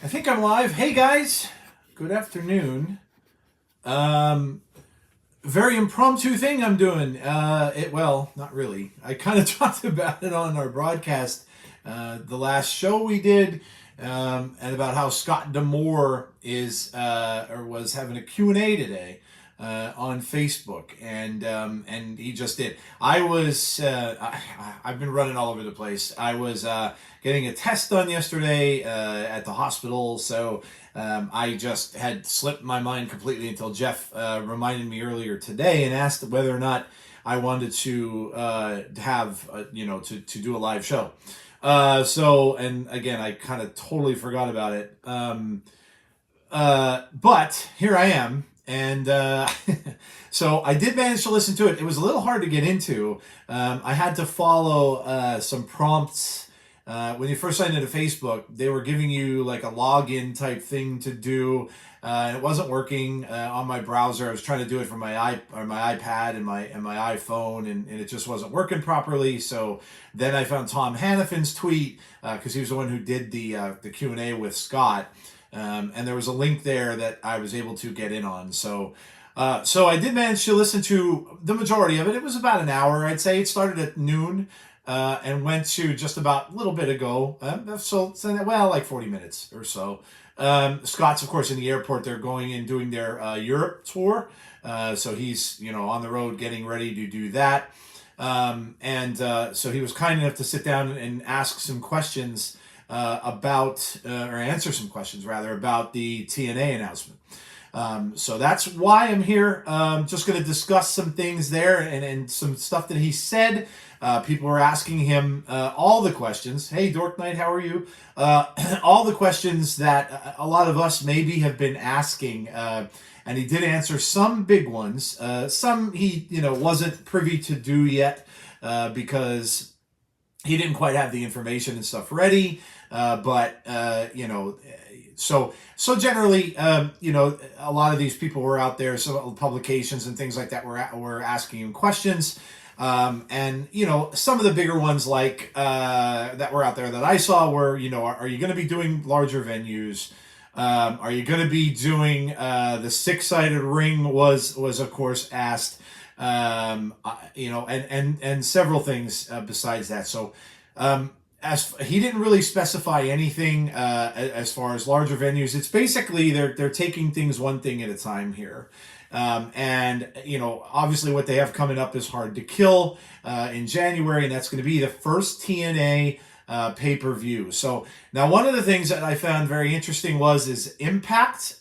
I think I'm live. Hey guys, good afternoon. Um, Very impromptu thing I'm doing. Well, not really. I kind of talked about it on our broadcast, the last show we did, and about how Scott Demore is or was having a Q&A today on Facebook, and he just did. I've been running all over the place. I was getting a test done yesterday at the hospital, so I just had slipped my mind completely until Jeff reminded me earlier today and asked whether or not I wanted to have to do a live show. And again, I kind of totally forgot about it. But here I am, and so I did manage to listen to it. It was a little hard to get into. I had to follow some prompts. When you first signed into Facebook, they were giving you like a login type thing to do. And it wasn't working on my browser. I was trying to do it from my iPad and my iPhone, and it just wasn't working properly. So then I found Tom Hannafin's tweet because he was the one who did the Q&A with Scott. And there was a link there that I was able to get in on. So I did manage to listen to the majority of it. It was about an hour, I'd say. It started at noon and went to just about a little bit ago. Like 40 minutes or so. Scott's, of course, in the airport. They're going and doing their Europe tour. So he's, on the road getting ready to do that. So he was kind enough to sit down and ask some questions or answer some questions rather about the TNA announcement. So that's why I'm here. Just going to discuss some things there and some stuff that he said. People were asking him all the questions. Hey, Dork Knight, how are you? All the questions that a lot of us maybe have been asking. And he did answer some big ones. Some he wasn't privy to do yet because he didn't quite have the information and stuff ready. So generally, a lot of these people were out there, so publications and things like that were asking him questions. And some of the bigger ones like that were out there that I saw were, are you going to be doing larger venues? Are you going to be doing the six-sided ring was of course asked, and several things besides that. So as he didn't really specify anything as far as larger venues. It's basically they're taking things one thing at a time here. Obviously what they have coming up is Hard to Kill in January, and that's going to be the first TNA pay-per-view. So now one of the things that I found very interesting is Impact.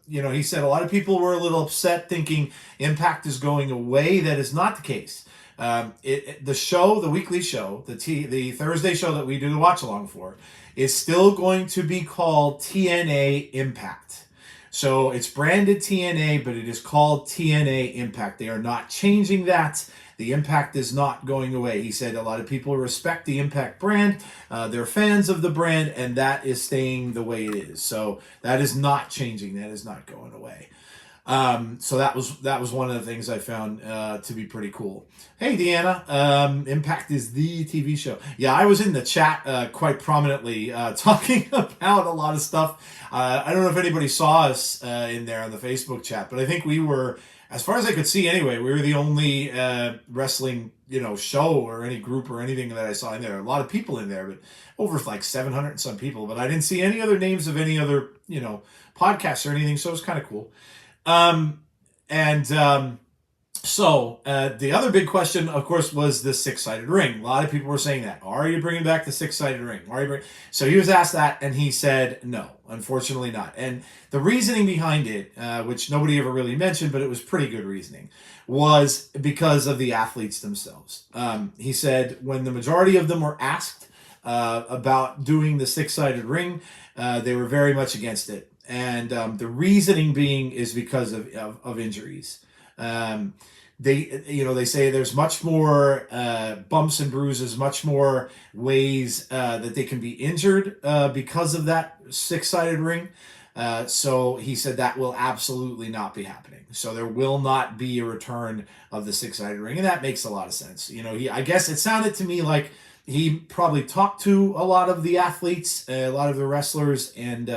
He said a lot of people were a little upset thinking Impact is going away. That is not the case. The weekly show, the Thursday show that we do the watch along for, is still going to be called TNA Impact. So it's branded TNA, but it is called TNA Impact. They are not changing that. The Impact is not going away. He said a lot of people respect the Impact brand. They're fans of the brand, and that is staying the way it is. So that is not changing. That is not going away. So that was one of the things I found to be pretty cool. Hey, Deanna, Impact is the TV show. Yeah, I was in the chat quite prominently talking about a lot of stuff. I don't know if anybody saw us in there on the Facebook chat, but I think we were, as far as I could see anyway, we were the only wrestling show or any group or anything that I saw in there. A lot of people in there, but over like 700 and some people. But I didn't see any other names of any other podcasts or anything, so it was kind of cool. So the other big question, of course, was the six-sided ring. A lot of people were saying that. Are you bringing back the six-sided ring? So he was asked that, and he said, no, unfortunately not. And the reasoning behind it, which nobody ever really mentioned, but it was pretty good reasoning, was because of the athletes themselves. He said when the majority of them were asked about doing the six-sided ring, they were very much against it. And the reasoning being is because of injuries. They say there's much more bumps and bruises, much more ways that they can be injured because of that six-sided ring. So he said that will absolutely not be happening. So there will not be a return of the six-sided ring, and that makes a lot of sense. I guess it sounded to me like he probably talked to a lot of the athletes, a lot of the wrestlers, and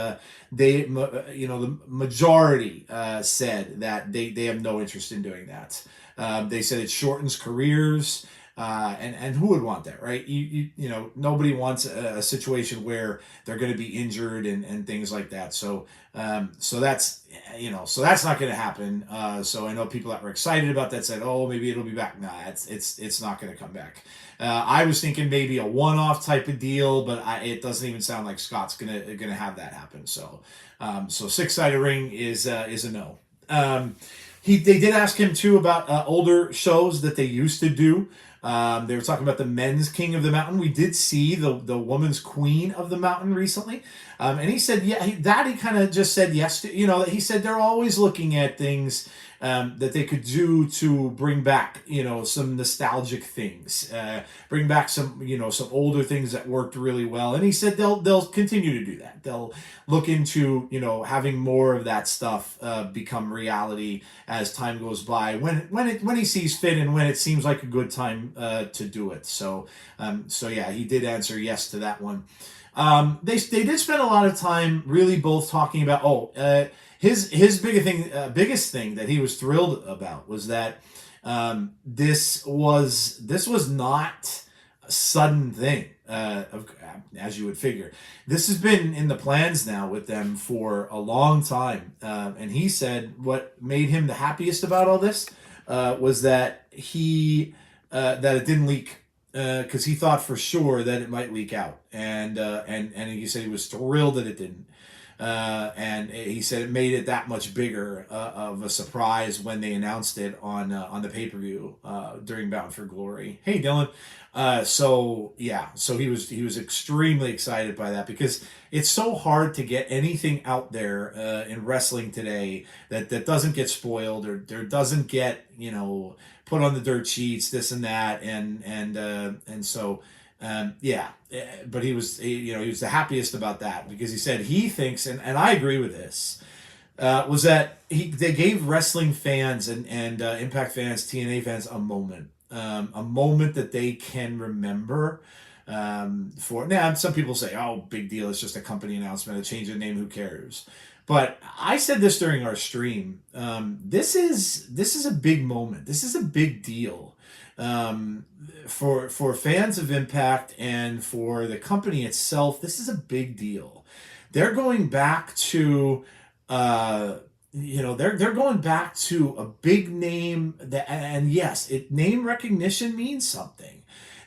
the majority said that they have no interest in doing that. They said it shortens careers. And who would want that, right? Nobody wants a situation where they're going to be injured and things like that. So that's not going to happen. So I know people that were excited about that said, oh, maybe it'll be back. Nah, it's not going to come back. I was thinking maybe a one-off type of deal, but it doesn't even sound like Scott's gonna have that happen. So six-sided ring is a no. They did ask him too about older shows that they used to do. They were talking about the men's King of the Mountain. We did see the woman's Queen of the Mountain recently. And he said, yeah, he kind of just said yes to, he said they're always looking at things that they could do to bring back, some nostalgic things, bring back some older things that worked really well. And he said they'll continue to do that. They'll look into, having more of that stuff become reality as time goes by, when he sees fit and when it seems like a good time to do it. So yeah, he did answer yes to that one. They did spend a lot of time really both talking about his biggest thing that he was thrilled about was that this was not a sudden thing, as you would figure. This has been in the plans now with them for a long time, and he said what made him the happiest about all this was that that it didn't leak. Because he thought for sure that it might leak out, and he said he was thrilled that it didn't, and he said it made it that much bigger of a surprise when they announced it on the pay-per-view during Bound for Glory. Hey, Dylan. So he was extremely excited by that because it's so hard to get anything out there in wrestling today that doesn't get spoiled or doesn't get put on the dirt sheets, this and that, and so but he was the happiest about that because he said he thinks, and I agree with this, was that they gave wrestling fans and Impact fans, TNA fans a moment that they can remember. For now, some people say, "Oh, big deal! It's just a company announcement, a change of name. Who cares?" But I said this during our stream. This is a big moment. This is a big deal for fans of Impact and for the company itself. This is a big deal. They're going back to they're going back to a big name and yes, name recognition means something.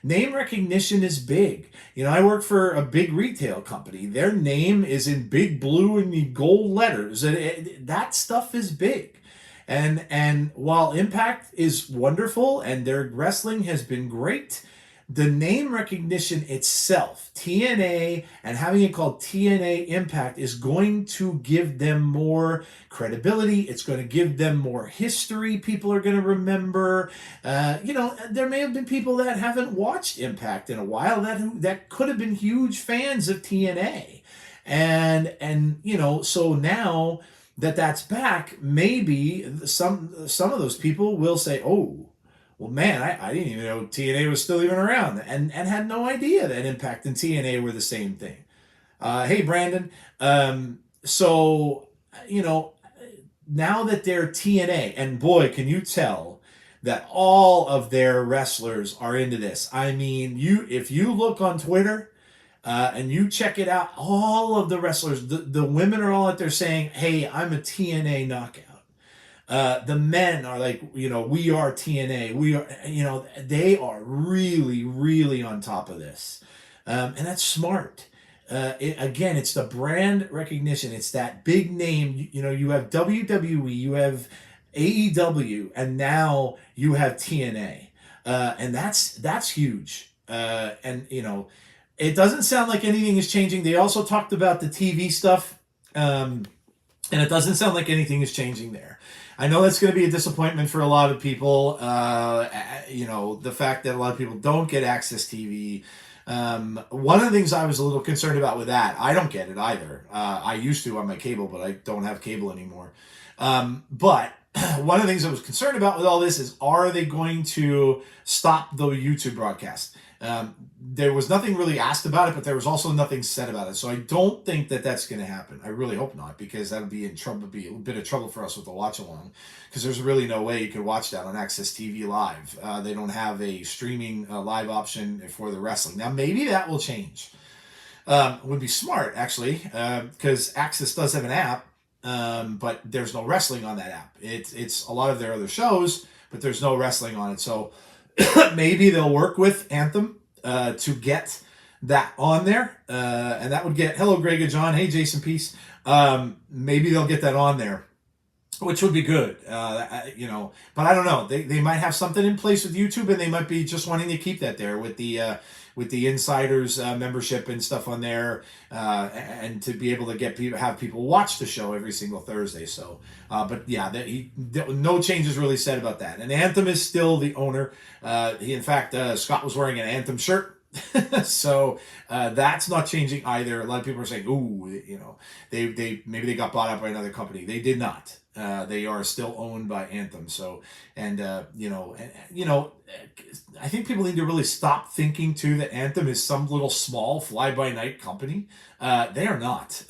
Name recognition is big. I work for a big retail company. Their name is in big blue and gold letters. And that stuff is big. And while Impact is wonderful and their wrestling has been great, the name recognition itself, TNA, and having it called TNA Impact is going to give them more credibility. It's going to give them more history. People are going to remember. There may have been people that haven't watched Impact in a while that could have been huge fans of TNA. And so now that's back, maybe some of those people will say, oh, well, man, I didn't even know TNA was still even around and had no idea that Impact and TNA were the same thing. Hey, Brandon. So, now that they're TNA, and boy, can you tell that all of their wrestlers are into this. I mean, if you look on Twitter and you check it out, all of the wrestlers, the women are all out there saying, hey, I'm a TNA knockout. The men are like, we are TNA. We are, they are really, really on top of this. And that's smart. Again, it's the brand recognition. It's that big name. You have WWE, you have AEW, and now you have TNA. And that's huge. And it doesn't sound like anything is changing. They also talked about the TV stuff. And it doesn't sound like anything is changing there. I know that's going to be a disappointment for a lot of people. The fact that a lot of people don't get AXS TV. One of the things I was a little concerned about with that, I don't get it either. I used to on my cable, but I don't have cable anymore. But one of the things I was concerned about with all this is, are they going to stop the YouTube broadcast? There was nothing really asked about it, but there was also nothing said about it. So I don't think that that's going to happen. I really hope not, because that would be in trouble. Be a bit of trouble for us with the watch along, because there's really no way you could watch that on Access TV Live. They don't have a streaming live option for the wrestling. Now maybe that will change. Would be smart actually, because Access does have an app, but there's no wrestling on that app. It's a lot of their other shows, but there's no wrestling on it. So maybe they'll work with Anthem to get that on there, and that would get hello Greg and John, hey Jason Peace. Maybe they'll get that on there, which would be good, but I don't know. They might have something in place with YouTube, and they might be just wanting to keep that there with the insiders membership and stuff on there, and to be able to have people watch the show every single Thursday. So, but yeah, no changes really said about that. And Anthem is still the owner. In fact, Scott was wearing an Anthem shirt. So that's not changing either. A lot of people are saying, "Ooh, they maybe they got bought up by another company." They did not. They are still owned by Anthem. So, and I think people need to really stop thinking too that Anthem is some little small fly-by-night company. They are not.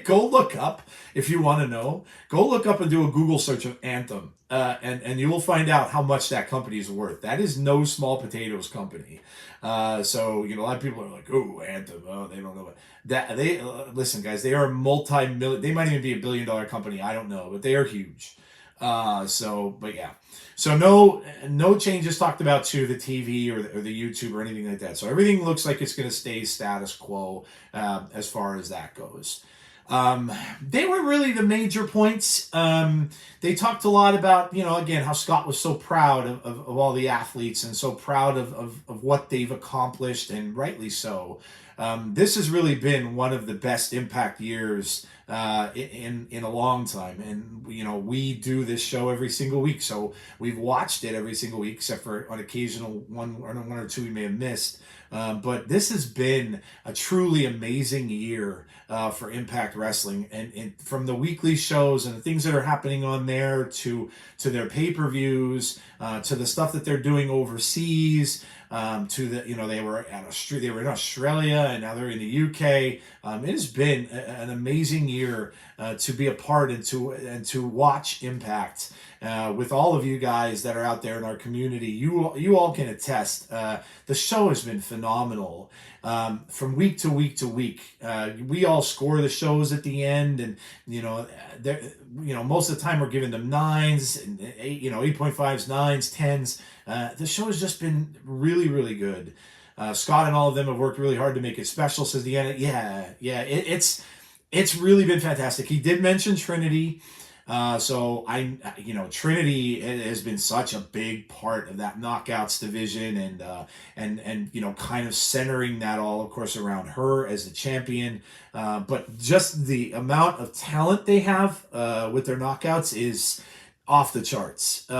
Go look up if you want to know. Go look up and do a Google search of Anthem, and you will find out how much that company is worth. That is no small potatoes company. So a lot of people are like, "Oh, Anthem, oh, they don't know it." That they listen, guys. They are a multi-million. They might even be $1 billion company. I don't know, but they are huge. But yeah. So no changes talked about to the TV or the YouTube or anything like that. So everything looks like it's going to stay status quo as far as that goes. They were really the major points. They talked a lot about, again, how Scott was so proud of all the athletes and so proud of what they've accomplished, and rightly so. This has really been one of the best Impact years in a long time, and we do this show every single week, so we've watched it every single week, except for on occasional one or two we may have missed. But this has been a truly amazing year for Impact Wrestling, and from the weekly shows and the things that are happening on there to their pay-per-views, to the stuff that they're doing overseas, to the they were in Australia, and now they're in the UK. It has been an amazing year to be a part and to watch Impact with all of you guys that are out there in our community. You all can attest. The show has been phenomenal. From week to week to week, we all score the shows at the end, and most of the time we're giving them 9s and 8.5s, 9s, 10s. The show has just been really, really good. Scott and all of them have worked really hard to make it special, says Deanna. It's really been fantastic. He did mention Trinity. So Trinity has been such a big part of that Knockouts division, and kind of centering that all, of course, around her as the champion. But just the amount of talent they have with their Knockouts is off the charts. We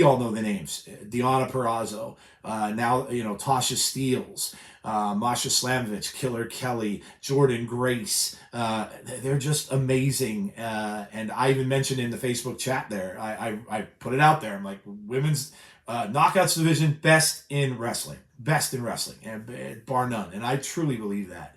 all know the names: Deonna Purrazzo, now Tasha Steelz, Masha Slamovich, Killer Kelly, Jordan Grace. They're just amazing. And I even mentioned in the Facebook chat there, I put it out there. I'm like, women's Knockouts division, best in wrestling, and bar none. And I truly believe that.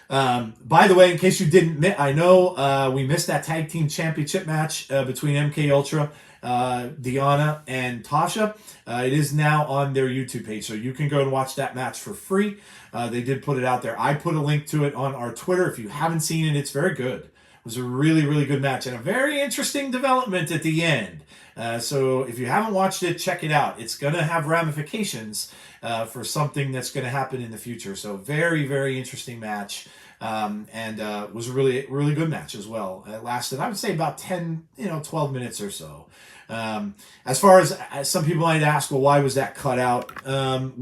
By the way, in case you didn't, I know we missed that tag team championship match between MK Ultra, Deonna and Tasha. It is now on their YouTube page, so you can go and watch that match for free. They did put it out there. I put a link to it on our Twitter. If you haven't seen it, it's very good. It was a really, really good match and a very interesting development at the end. So if you haven't watched it, check it out. It's going to have ramifications for something that's going to happen in the future. So very, very interesting match. And was a really, really good match as well. It lasted, I would say, about 12 minutes or so. As far as some people might ask, well, why was that cut out? Nothing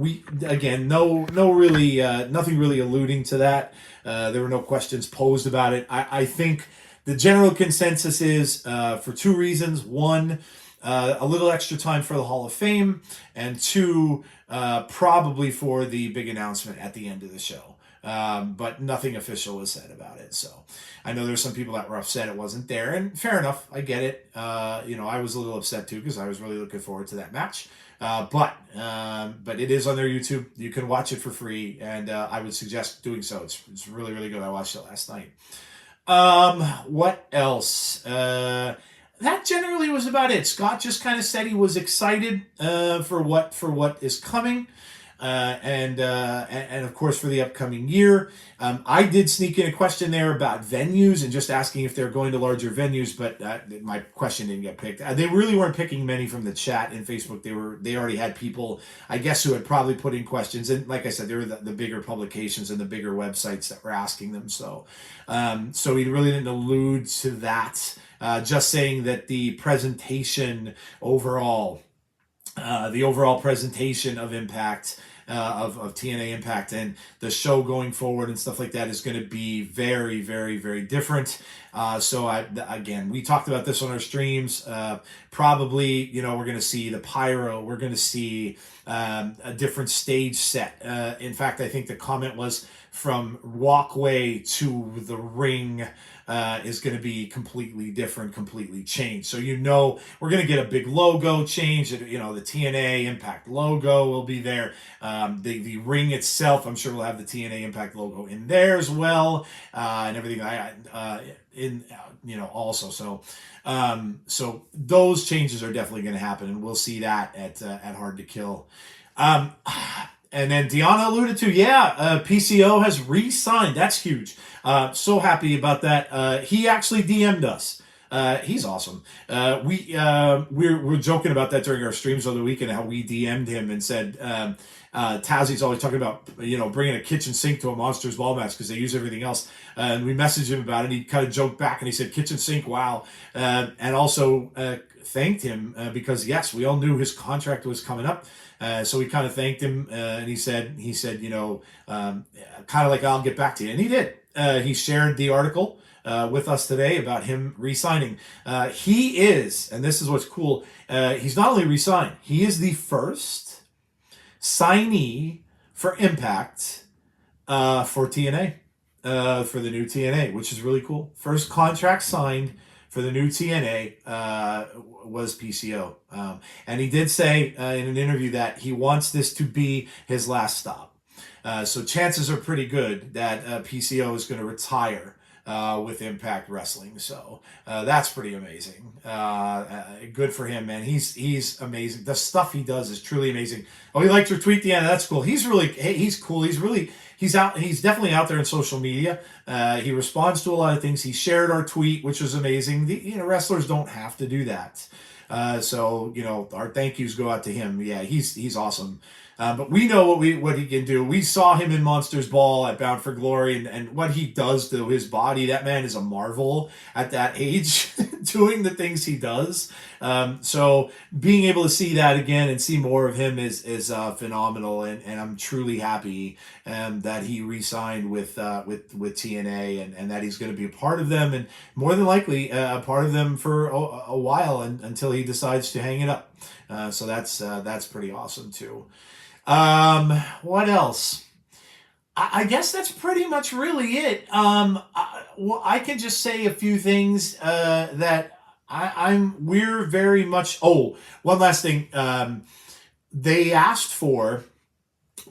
really alluding to that. There were no questions posed about it. I think the general consensus is for two reasons. One, a little extra time for the Hall of Fame, and two, probably for the big announcement at the end of the show. but nothing official was said about it. So I know there's some people that were upset it wasn't there, and fair enough, I get it. I was a little upset too because I was really looking forward to that match. But it is on their YouTube. You can watch it for free, and I would suggest doing so. It's really, really good. I watched it last night. What else? That generally was about it. Scott just kind of said he was excited for what is coming. And of course for the upcoming year. I did sneak in a question there about venues and just asking if they're going to larger venues, but my question didn't get picked. They really weren't picking many from the chat in Facebook. They already had people, I guess, who had probably put in questions, and like I said, they were the bigger publications and the bigger websites that were asking them. So he really didn't allude to that. Just saying that the presentation overall. The overall presentation of Impact, of TNA Impact, and the show going forward and stuff like that is going to be very, very, very different. Again, we talked about this on our streams. Probably, we're going to see the pyro. We're going to see a different stage set. In fact, I think the comment was from walkway to the ring is going to be completely different, completely changed. So we're going to get a big logo change. The TNA Impact logo will be there. The ring itself, I'm sure, will have the TNA Impact logo in there as well, and everything. Also. So those changes are definitely going to happen, and we'll see that at Hard to Kill. And then Deanna alluded to, PCO has re-signed. That's huge. So happy about that. He actually DM'd us. He's awesome. We're joking about that during our streams over the weekend, how we DM'd him and said, Tazzy's always talking about, bringing a kitchen sink to a Monsters Ball match because they use everything else. And we messaged him about it. He kind of joked back and he said, kitchen sink, wow. And also thanked him because, yes, we all knew his contract was coming up. So we kind of thanked him, and he said, kind of like, I'll get back to you. And he did. He shared the article with us today about him re-signing. He is, and this is what's cool, he's not only re-signed, he is the first signee for Impact for TNA, for the new TNA, which is really cool. First contract signed for the new TNA was PCO. And he did say in an interview that he wants this to be his last stop. So chances are pretty good that PCO is going to retire with Impact Wrestling. So that's pretty amazing. Good for him, man. He's amazing. The stuff he does is truly amazing. Oh, he liked your tweet, Deanna. That's cool. He's cool. He's definitely out there in social media. He responds to a lot of things. He shared our tweet, which was amazing. Wrestlers don't have to do that. Our thank yous go out to him. Yeah, he's awesome. But we know what he can do. We saw him in Monsters Ball at Bound for Glory, and what he does to his body. That man is a marvel at that age, doing the things he does. So being able to see that again and see more of him is phenomenal, and I'm truly happy that he re-signed with TNA and that he's going to be a part of them, and more than likely a part of them for a while until he decides to hang it up. So that's pretty awesome too. What else? I guess that's pretty much really it. I can just say a few things that we're very much. Oh, one last thing. They asked for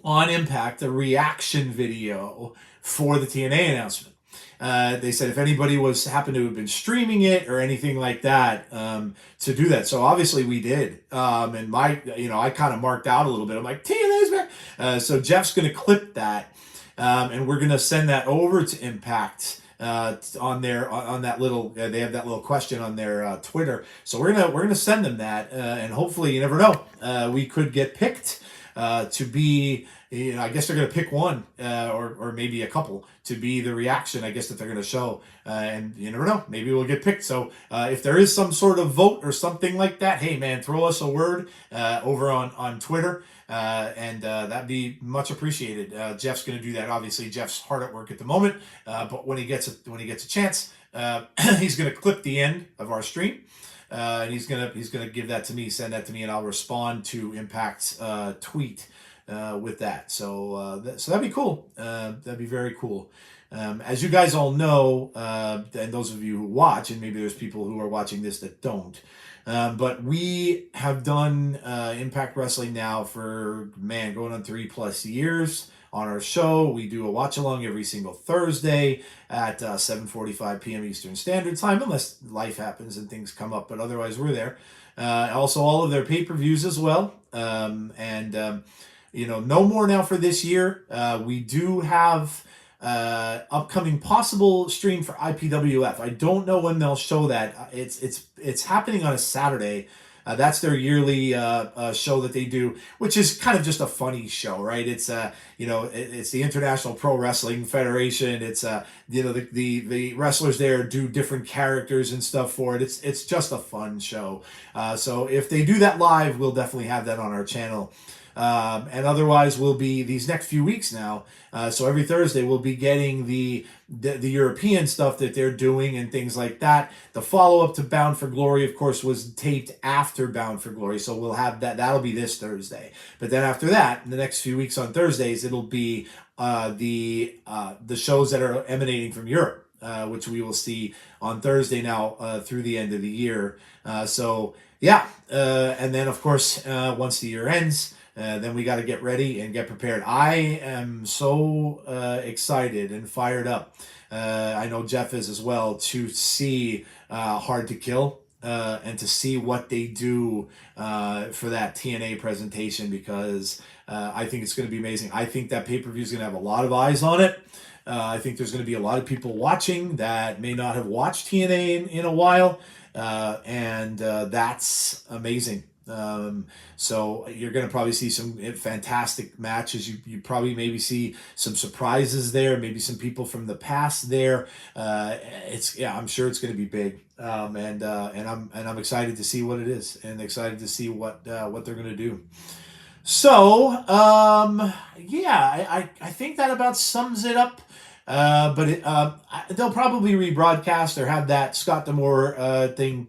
on Impact a reaction video for the TNA announcement. They said if anybody happened to have been streaming it or anything like that, to do that. So obviously we did. And I kind of marked out a little bit. I'm like, TNA's back. So Jeff's going to clip that, and we're going to send that over to Impact on that little. They have that little question on their Twitter. So we're gonna send them that, and hopefully, you never know, we could get picked to be. I guess they're going to pick one or maybe a couple to be the reaction, I guess, that they're going to show. And you never know. Maybe we'll get picked. So if there is some sort of vote or something like that, hey, man, throw us a word over on Twitter. And that'd be much appreciated. Jeff's going to do that. Obviously, Jeff's hard at work at the moment. But when he gets a chance, he's going to clip the end of our stream. And he's gonna give that to me, send that to me, and I'll respond to Impact's tweet with that. So that'd be cool. That'd be very cool. As you guys all know, and those of you who watch, and maybe there's people who are watching this that don't, but we have done Impact Wrestling now for, going on 3+ years on our show. We do a watch along every single Thursday at 7:45 p.m. Eastern Standard Time, unless life happens and things come up, but otherwise we're there. Also, all of their pay-per-views as well. No more now for this year. We do have upcoming possible stream for IPWF. I don't know when they'll show that. It's happening on a Saturday. That's their yearly show that they do, which is kind of just a funny show, right? It's it's the International Pro Wrestling Federation. It's the wrestlers there do different characters and stuff for it. It's just a fun show. So if they do that live, we'll definitely have that on our channel. And otherwise, we'll be these next few weeks now. So every Thursday, we'll be getting the European stuff that they're doing and things like that. The follow-up to Bound for Glory, of course, was taped after Bound for Glory. So we'll have that. That'll be this Thursday. But then after that, in the next few weeks on Thursdays, it'll be the shows that are emanating from Europe, which we will see on Thursday now through the end of the year. And then, of course, once the year ends, then we got to get ready and get prepared. I am so excited and fired up. I know Jeff is as well, to see Hard to Kill and to see what they do for that TNA presentation, because I think it's going to be amazing. I think that pay-per-view is going to have a lot of eyes on it. I think there's going to be a lot of people watching that may not have watched TNA in a while, and that's amazing. So you're going to probably see some fantastic matches. You probably maybe see some surprises there, maybe some people from the past there. I'm sure it's going to be big. And I'm excited to see what it is, and excited to see what they're going to do. So, I think that about sums it up. They'll probably rebroadcast or have that Scott D'Amore thing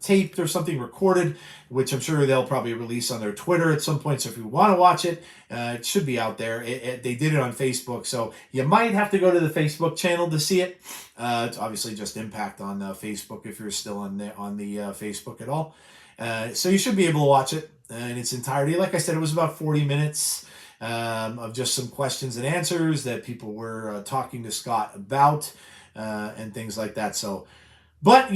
taped or something recorded, which I'm sure they'll probably release on their Twitter at some point. So if you want to watch it, it should be out there. They did it on Facebook, so you might have to go to the Facebook channel to see it. It's obviously just Impact on Facebook if you're still on the Facebook at all. So you should be able to watch it in its entirety. Like I said, it was about 40 minutes. Of just some questions and answers that people were talking to Scott about and things like that. So that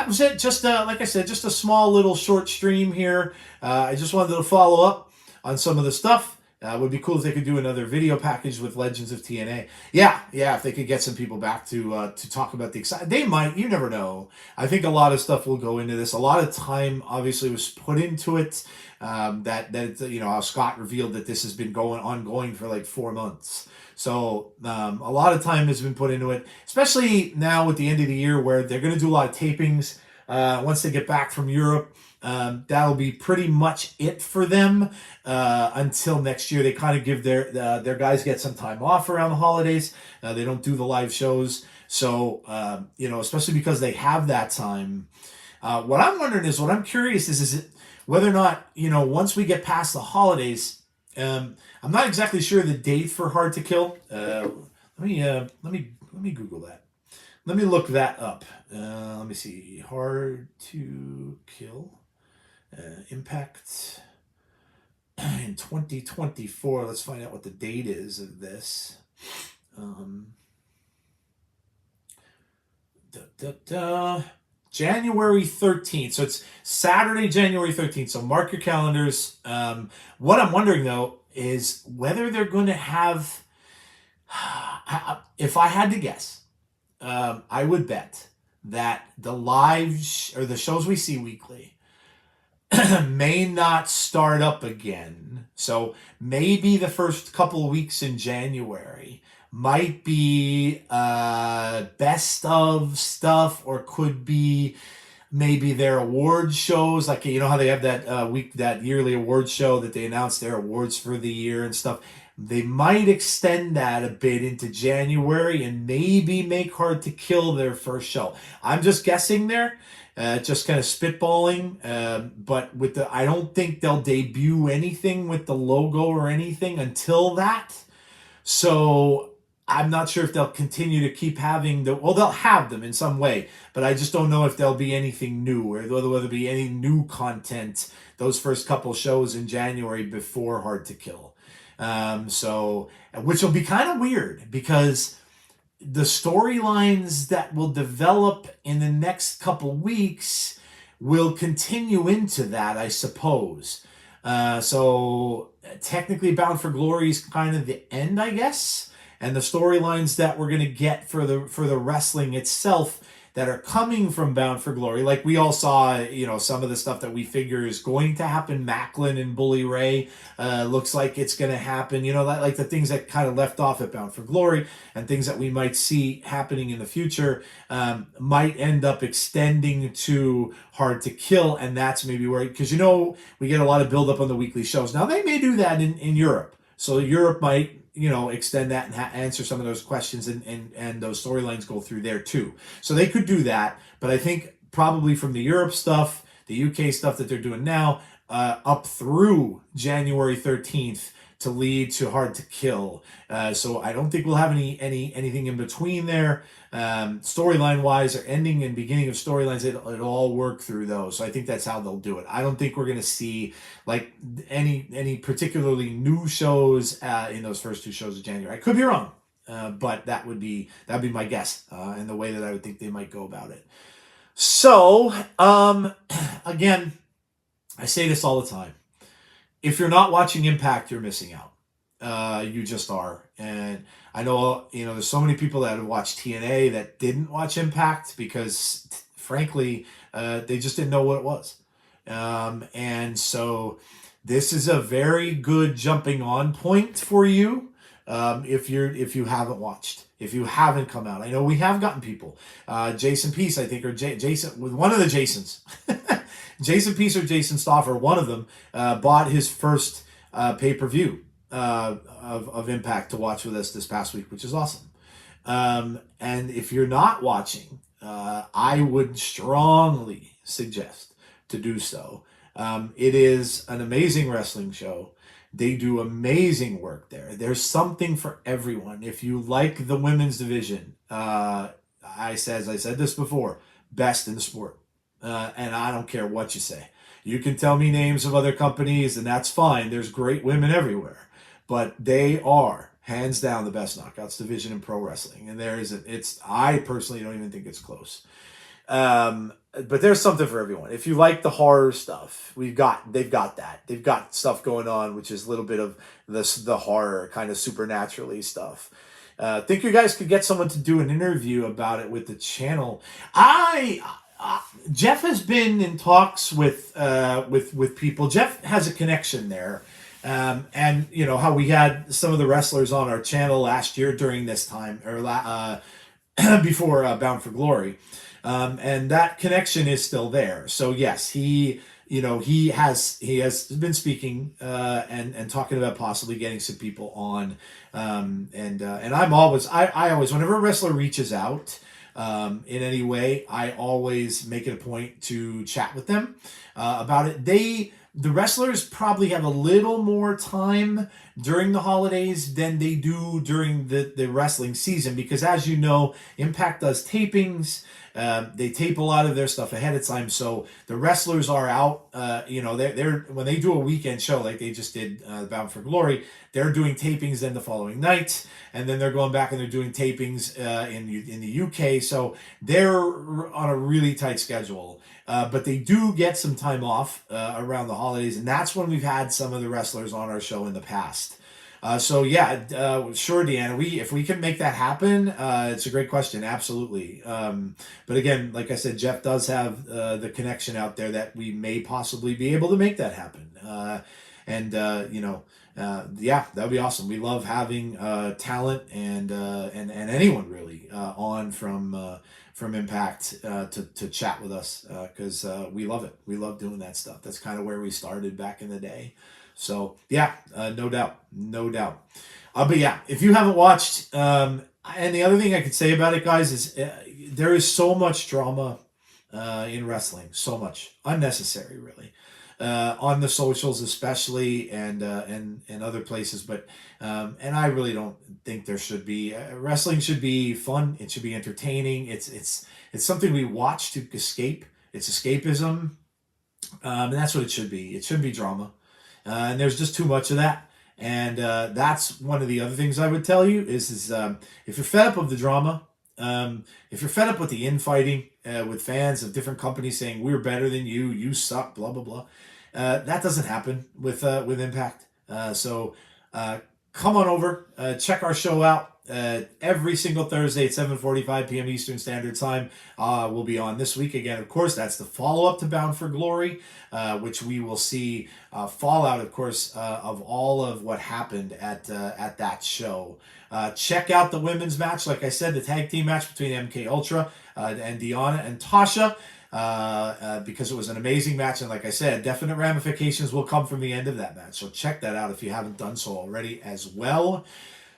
was it. Just like I said, just a small little short stream here. I just wanted to follow up on some of the stuff. It would be cool if they could do another video package with Legends of TNA. Yeah, if they could get some people back to talk about the excitement. They might, you never know. I think a lot of stuff will go into this. A lot of time obviously was put into it. How Scott revealed that this has been ongoing for like 4 months. So a lot of time has been put into it, especially now with the end of the year where they're going to do a lot of tapings once they get back from Europe. That'll be pretty much it for them until next year. They kind of give their guys get some time off around the holidays. They don't do the live shows. So, especially because they have that time. What I'm curious is it whether or not, once we get past the holidays, I'm not exactly sure the date for Hard to Kill. Let me Google that. Let me look that up. Let me see. Hard to Kill. Impact in 2024. Let's find out what the date is of this. January 13th. So it's Saturday, January 13th. So mark your calendars. What I'm wondering, though, is whether they're going to have, if I had to guess, I would bet that the or the shows we see weekly may not start up again. So maybe the first couple of weeks in January might be best of stuff, or could be maybe their award shows. Like, how they have that that yearly award show that they announce their awards for the year and stuff. They might extend that a bit into January and maybe make Hard to Kill their first show. I'm just guessing there, just kind of spitballing. But with I don't think they'll debut anything with the logo or anything until that. So I'm not sure if they'll continue to keep having well, they'll have them in some way, but I just don't know if there'll be anything new or whether there'll be any new content those first couple shows in January before Hard to Kill. So, which will be kind of weird because the storylines that will develop in the next couple weeks will continue into that, I suppose. So technically Bound for Glory is kind of the end, I guess. And the storylines that we're going to get for the wrestling itself that are coming from Bound for Glory, like we all saw, some of the stuff that we figure is going to happen. Macklin and Bully Ray looks like it's going to happen. Like the things that kind of left off at Bound for Glory and things that we might see happening in the future might end up extending to Hard to Kill, and that's maybe where, because we get a lot of build up on the weekly shows. Now they may do that in Europe, so Europe might extend that and answer some of those questions and those storylines go through there too. So they could do that, but I think probably from the Europe stuff, the UK stuff that they're doing now, up through January 13th to lead to Hard to Kill. So I don't think we'll have anything in between there. Storyline wise or ending and beginning of storylines, it'll all work through those. So I think that's how they'll do it. I don't think we're going to see like any particularly new shows in those first two shows of January. I could be wrong, but that'd be my guess and the way that I would think they might go about it. So again, I say this all the time. If you're not watching Impact, you're missing out. You just are. And I know, there's so many people that have watched TNA that didn't watch Impact because, frankly, they just didn't know what it was. And so this is a very good jumping on point for you if you haven't watched. If you haven't come out. I know we have gotten people. Jason Peace, I think, or Jason, with one of the Jasons. Jason Peace or Jason Stauffer, one of them, bought his first pay-per-view of Impact to watch with us this past week, which is awesome. And if you're not watching, I would strongly suggest to do so. It is an amazing wrestling show. They do amazing work there. There's something for everyone. If you like the women's division, I said this before, best in the sport. And I don't care what you say. You can tell me names of other companies, and that's fine. There's great women everywhere. But they are, hands down, the best knockouts division in pro wrestling. And I personally don't even think it's close. But there's something for everyone. If you like the horror stuff, they've got that. They've got stuff going on, which is a little bit of the horror, kind of supernaturally stuff. Think you guys could get someone to do an interview about it with the channel. Jeff has been in talks with people. Jeff has a connection there. And how we had some of the wrestlers on our channel last year during this time, or before Bound for Glory. And that connection is still there. So yes, he has been speaking and talking about possibly getting some people on. And I always, whenever a wrestler reaches out in any way, I always make it a point to chat with them about it. The wrestlers probably have a little more time during the holidays than they do during the wrestling season, because as you know, Impact does tapings. They tape a lot of their stuff ahead of time, so the wrestlers are out. They're when they do a weekend show like they just did Bound for Glory, they're doing tapings then the following night, and then they're going back and they're doing tapings in the UK. So they're on a really tight schedule. But they do get some time off around the holidays, and that's when we've had some of the wrestlers on our show in the past. Sure, Deanna, if we can make that happen, it's a great question, absolutely. But again, like I said, Jeff does have the connection out there that we may possibly be able to make that happen. That would be awesome. We love having talent and anyone really on from Impact to chat with us because we love it. We love doing that stuff. That's kind of where we started back in the day. So yeah, no doubt, no doubt. But yeah, if you haven't watched, and the other thing I could say about it, guys, is there is so much drama in wrestling, so much unnecessary, really, on the socials, especially, and other places. But and I really don't think there should be. Wrestling should be fun. It should be entertaining. It's something we watch to escape. It's escapism, and that's what it should be. It shouldn't be drama, and there's just too much of that. And that's one of the other things I would tell you is if you're fed up of the drama, if you're fed up with the infighting, with fans of different companies saying we're better than you suck, blah blah blah, that doesn't happen with Impact. So come on over, check our show out. Every single Thursday at 7:45 p.m. Eastern Standard Time. We'll be on this week again. Of course, that's the follow-up to Bound for Glory, which we will see fallout, of course, of all of what happened at that show. Check out the women's match. Like I said, the tag team match between MK Ultra and Deonna and Tasha. Because it was an amazing match, and like I said, definite ramifications will come from the end of that match. So check that out if you haven't done so already as well.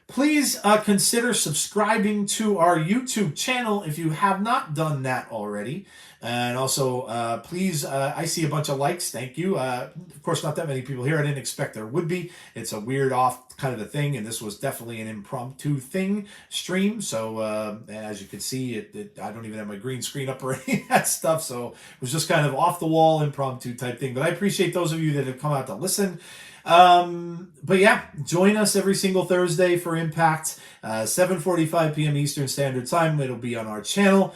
Please consider subscribing to our YouTube channel if you have not done that already. And also, please, I see a bunch of likes. Thank you. Of course, not that many people here. I didn't expect there would be. It's a weird off kind of a thing, and this was definitely an impromptu stream. So as you can see, I don't even have my green screen up or any of that stuff. So it was just kind of off the wall, impromptu type thing. But I appreciate those of you that have come out to listen. But yeah, join us every single Thursday for Impact, 7:45 p.m. Eastern Standard Time. It'll be on our channel.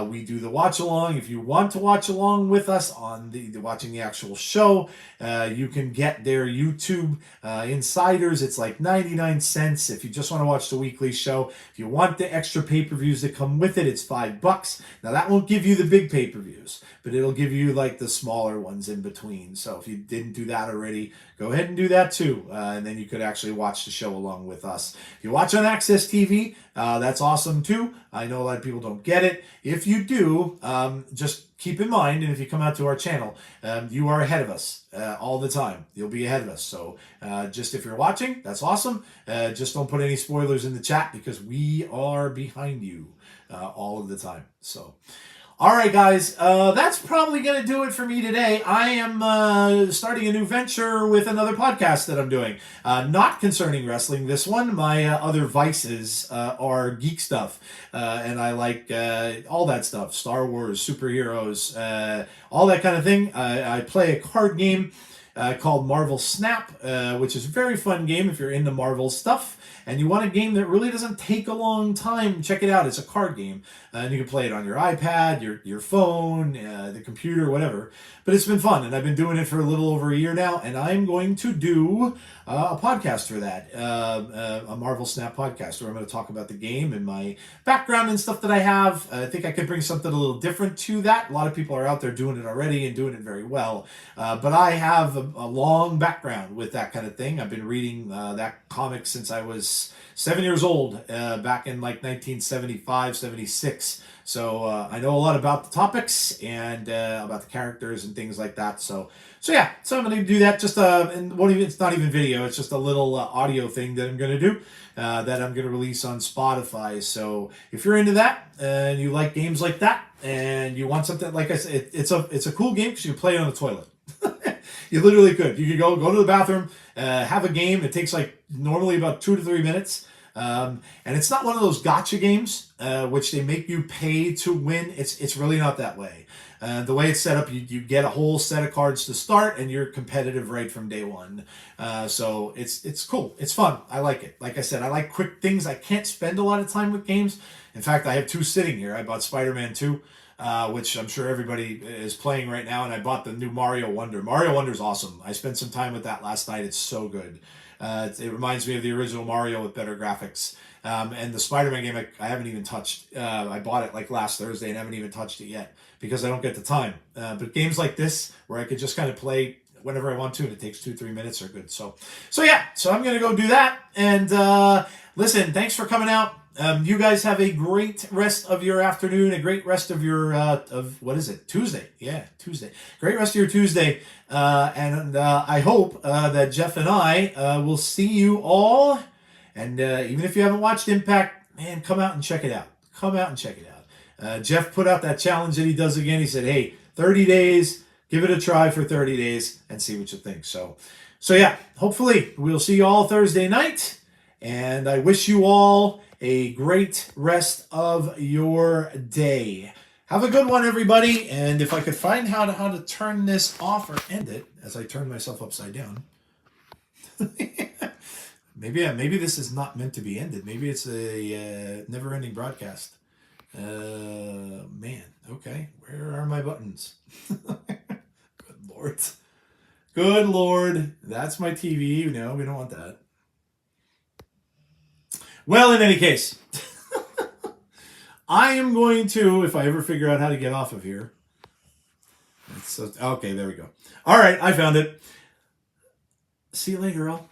We do the watch along. If you want to watch along with us on the watching the actual show, you can get their YouTube insiders. It's like 99 cents if you just want to watch the weekly show. If you want the extra pay-per-views that come with it, it's $5. Now that won't give you the big pay-per-views, but it'll give you like the smaller ones in between. So if you didn't do that already, go ahead and do that too. And then you could actually watch the show along with us. If you watch on Access TV, that's awesome too. I know a lot of people don't get it. If you do, just keep in mind, and if you come out to our channel, you are ahead of us all the time. You'll be ahead of us. So just if you're watching, that's awesome. Just don't put any spoilers in the chat because we are behind you all of the time. So. All right, guys, that's probably going to do it for me today. I am starting a new venture with another podcast that I'm doing. Not concerning wrestling, this one. My other vices are geek stuff. And I like all that stuff. Star Wars, superheroes, all that kind of thing. I play a card game called Marvel Snap, which is a very fun game if you're into Marvel stuff. And you want a game that really doesn't take a long time, check it out. It's a card game. And you can play it on your iPad, your phone, the computer, whatever. But it's been fun, and I've been doing it for a little over a year now, and I'm going to do a podcast for that, a Marvel Snap podcast, where I'm going to talk about the game and my background and stuff that I have. I think I could bring something a little different to that. A lot of people are out there doing it already and doing it very well. But I have a long background with that kind of thing. I've been reading that comic since I was 7 years old, back in like 1975, 76. So I know a lot about the topics and about the characters and things like that. So yeah, so I'm going to do that. Just and it's not even video. It's just a little audio thing that I'm going to do that I'm going to release on Spotify. So if you're into that and you like games like that and you want something, like I said, it's a cool game because you can play it on the toilet. You literally could. You could go to the bathroom, have a game. It takes like normally about 2 to 3 minutes. And it's not one of those gotcha games, which they make you pay to win. It's really not that way. The way it's set up, you get a whole set of cards to start, and you're competitive right from day one. So it's cool. It's fun. I like it. Like I said, I like quick things. I can't spend a lot of time with games. In fact, I have 2 sitting here. I bought Spider-Man 2. Which I'm sure everybody is playing right now, and I bought the new Mario Wonder. Mario Wonder's awesome. I spent some time with that last night. It's so good. It reminds me of the original Mario with better graphics. And the Spider-Man game I haven't even touched. I bought it like last Thursday and haven't even touched it yet because I don't get the time. But games like this where I could just kind of play whenever I want to, and it takes 2-3 minutes are good. So yeah, so I'm going to go do that. And listen, thanks for coming out. You guys have a great rest of your afternoon, a great rest of your of what is it? Tuesday. Yeah, Tuesday. Great rest of your Tuesday. And I hope that Jeff and I will see you all. And even if you haven't watched Impact, man, come out and check it out. Come out and check it out. Jeff put out that challenge that he does again. He said, "Hey, 30 days. Give it a try for 30 days and see what you think." So yeah, hopefully we'll see you all Thursday night. And I wish you all a great rest of your day. Have a good one, everybody. And if I could find how to turn this off or end it as I turn myself upside down. Maybe this is not meant to be ended. Maybe it's a never-ending broadcast. Man, okay. Where are my buttons? Good Lord. Good Lord. That's my TV. No, we don't want that. Well, in any case, I am going to, if I ever figure out how to get off of here. Okay, there we go. All right, I found it. See you later, all.